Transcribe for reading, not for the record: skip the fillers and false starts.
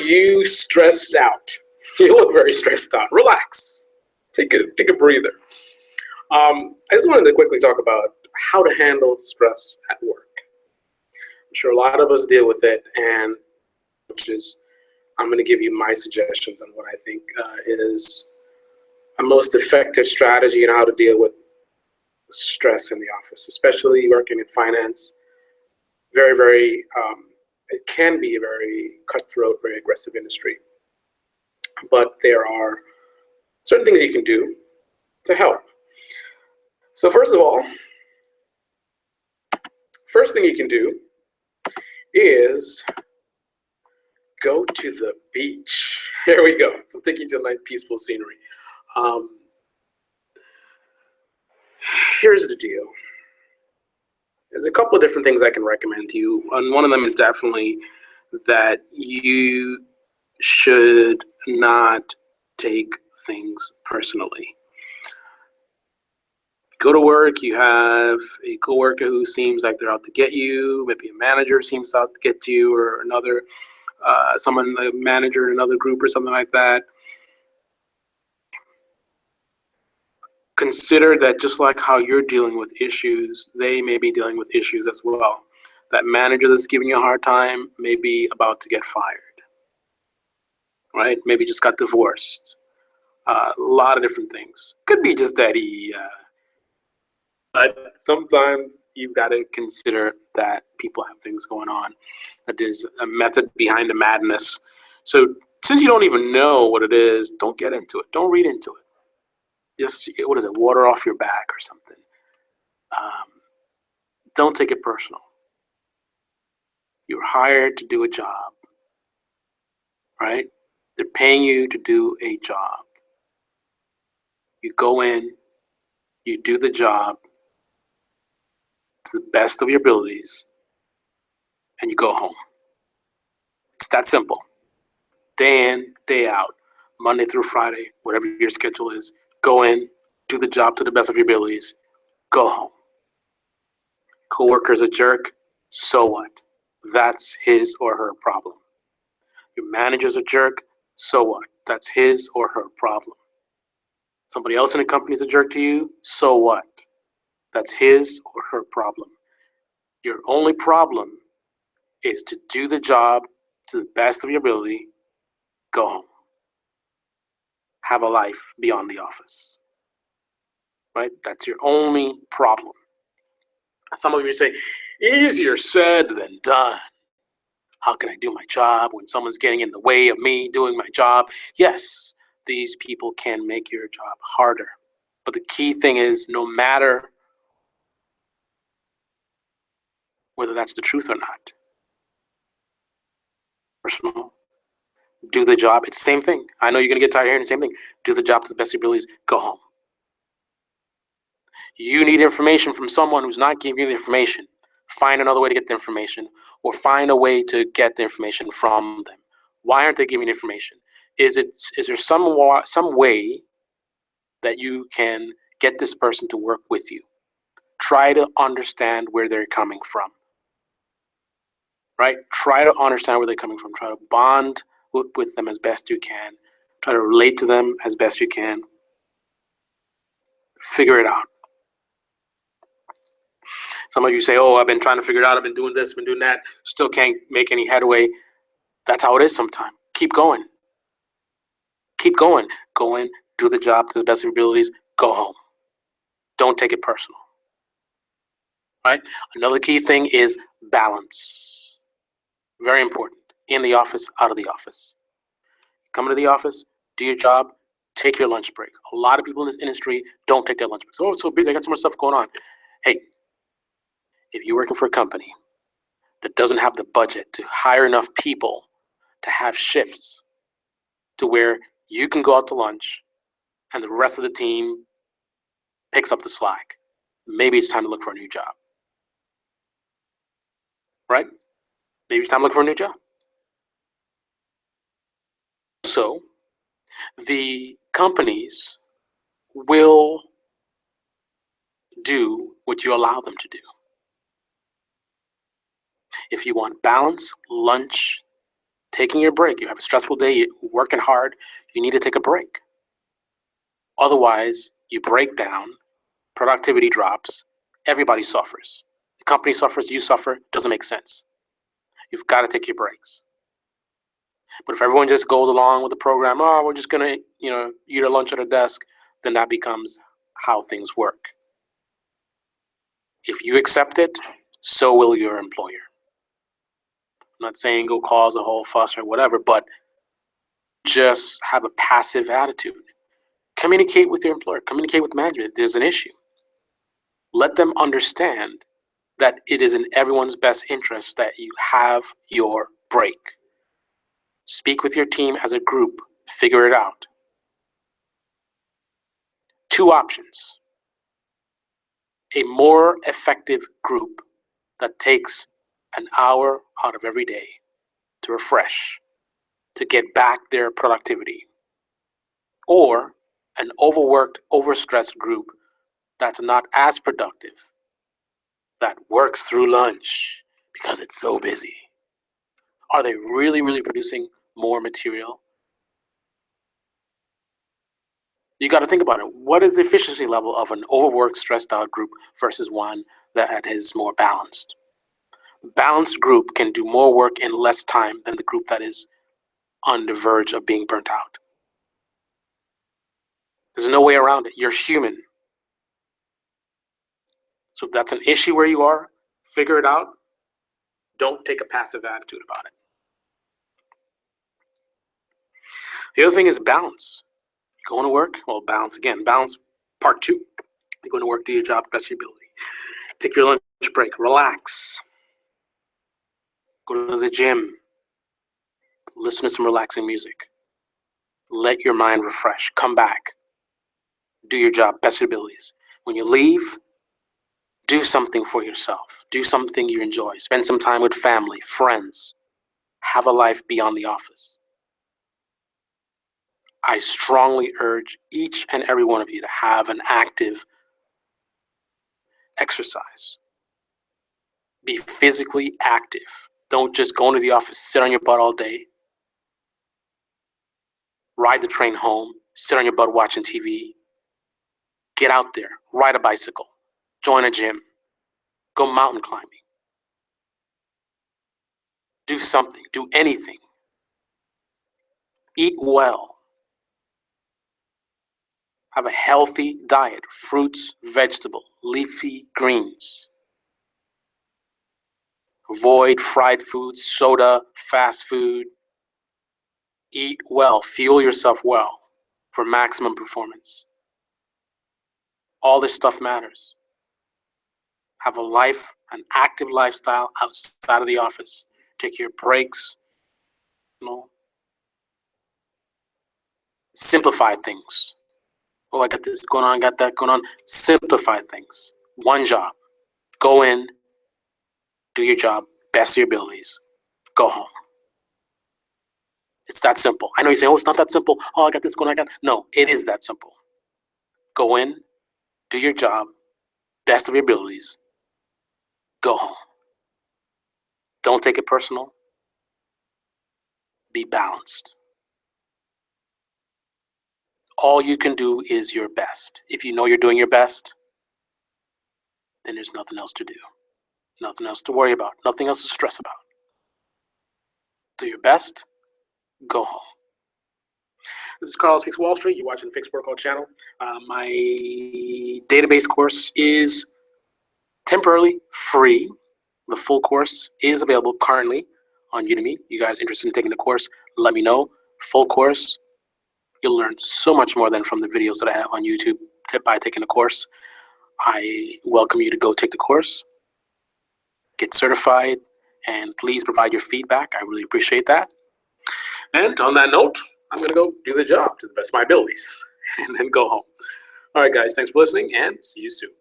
you stressed out? You look very stressed out. Relax. Take a breather. I just wanted to quickly talk about how to handle stress at work. I'm sure a lot of us deal with it, and which is I'm going to give you my suggestions on what I think is a most effective strategy on how to deal with stress in the office, especially working in finance. Very, very, it can be a very cutthroat, very aggressive industry. But there are certain things you can do to help. So first of all, first thing you can do is go to the beach. Here we go. So I'm taking you to a nice peaceful scenery. Here's the deal. There's a couple of different things I can recommend to you. And one of them is definitely that you should not take things personally. Go to work, you have a coworker who seems like they're out to get you, maybe a manager seems out to get you, or another, someone, a manager in another group or something like that. Consider that just like how you're dealing with issues, they may be dealing with issues as well. That manager that's giving you a hard time may be about to get fired, right? Maybe just got divorced. A lot of different things. Could be just that but sometimes you've got to consider that people have things going on, that there's a method behind the madness. So since you don't even know what it is, don't get into it. Don't read into it. Just, what is it, water off your back or something. Don't take it personal. You're hired to do a job, right? They're paying you to do a job. You go in, you do the job to the best of your abilities, and you go home. It's that simple. Day in, day out, Monday through Friday, whatever your schedule is, go in, do the job to the best of your abilities, go home. Coworker's a jerk, so what? That's his or her problem. Your manager's a jerk, so what? That's his or her problem. Somebody else in the company's a jerk to you, so what? That's his or her problem. Your only problem is to do the job to the best of your ability, go home. Have a life beyond the office, right? That's your only problem. Some of you say, easier said than done. How can I do my job when someone's getting in the way of me doing my job? Yes, these people can make your job harder. But the key thing is, no matter whether that's the truth or not, personal, do the job. It's the same thing. I know you're going to get tired of hearing the same thing. Do the job to the best of your abilities. Go home. You need information from someone who's not giving you the information. Find another way to get the information, or find a way to get the information from them. Why aren't they giving you information? Is there some way that you can get this person to work with you? Try to understand where they're coming from. Right? Try to understand where they're coming from. Try to bond with them as best you can. Try to relate to them as best you can. Figure it out. Some of you say, oh, I've been trying to figure it out. I've been doing this, been doing that. Still can't make any headway. That's how it is sometimes. Keep going. Keep going. Go in, do the job to the best of your abilities, go home. Don't take it personal. Right? Another key thing is balance. Very important. In the office, out of the office. Come into the office, do your job, take your lunch break. A lot of people in this industry don't take their lunch breaks. Oh, it's so busy, I got so much stuff going on. Hey, if you're working for a company that doesn't have the budget to hire enough people to have shifts to where you can go out to lunch and the rest of the team picks up the slack, maybe it's time to look for a new job. Right? Maybe it's time to look for a new job. So the companies will do what you allow them to do. If you want balance, lunch taking your break. You have a stressful day, you're working hard, you need to take a break. Otherwise, you break down, productivity drops, everybody suffers. The company suffers, you suffer, doesn't make sense. You've got to take your breaks. But if everyone just goes along with the program, oh, we're just gonna, eat our lunch at a desk, then that becomes how things work. If you accept it, so will your employer. I'm not saying go cause a whole fuss or whatever, but just have a passive attitude. Communicate with your employer, communicate with management if there's an issue. Let them understand that it is in everyone's best interest that you have your break. Speak with your team as a group, figure it out. 2 options. A more effective group that takes an hour out of every day to refresh, to get back their productivity. Or an overworked, overstressed group that's not as productive, that works through lunch because it's so busy. Are they really, really producing more material? You got to think about it. What is the efficiency level of an overworked, stressed out group versus one that is more balanced? A balanced group can do more work in less time than the group that is on the verge of being burnt out. There's no way around it. You're human. So if that's an issue where you are, figure it out. Don't take a passive attitude about it. The other thing is balance. You going to work? Well, balance again. Balance part 2. You're going to work, do your job, best of your ability. Take your lunch break. Relax. Go to the gym. Listen to some relaxing music. Let your mind refresh. Come back. Do your job, best of your abilities. When you leave, do something for yourself. Do something you enjoy. Spend some time with family, friends. Have a life beyond the office. I strongly urge each and every one of you to have an active exercise. Be physically active. Don't just go into the office, sit on your butt all day. Ride the train home, sit on your butt watching TV. Get out there, ride a bicycle, join a gym, go mountain climbing. Do something, do anything. Eat well. Have a healthy diet, fruits, vegetables, leafy greens. Avoid fried foods, soda, fast food. Eat well, fuel yourself well for maximum performance. All this stuff matters. Have a life, an active lifestyle outside of the office. Take your breaks. Simplify things. Oh, I got this going on, I got that going on. Simplify things. One job. Go in, do your job, best of your abilities. Go home. It's that simple. I know you say, oh, it's not that simple. Oh, I got this going on. No, it is that simple. Go in, do your job, best of your abilities. Go home. Don't take it personal. Be balanced. All you can do is your best. If you know you're doing your best, then there's nothing else to do. Nothing else to worry about. Nothing else to stress about. Do your best. Go home. This is Carlos Fix Wall Street. You're watching the Fix Protocol channel. My database course is temporarily free. The full course is available currently on Udemy. You guys interested in taking the course, let me know. Full course. You'll learn so much more than from the videos that I have on YouTube by taking the course. I welcome you to go take the course, get certified, and please provide your feedback. I really appreciate that. And on that note, I'm going to go do the job to the best of my abilities and then go home. All right, guys, thanks for listening, and see you soon.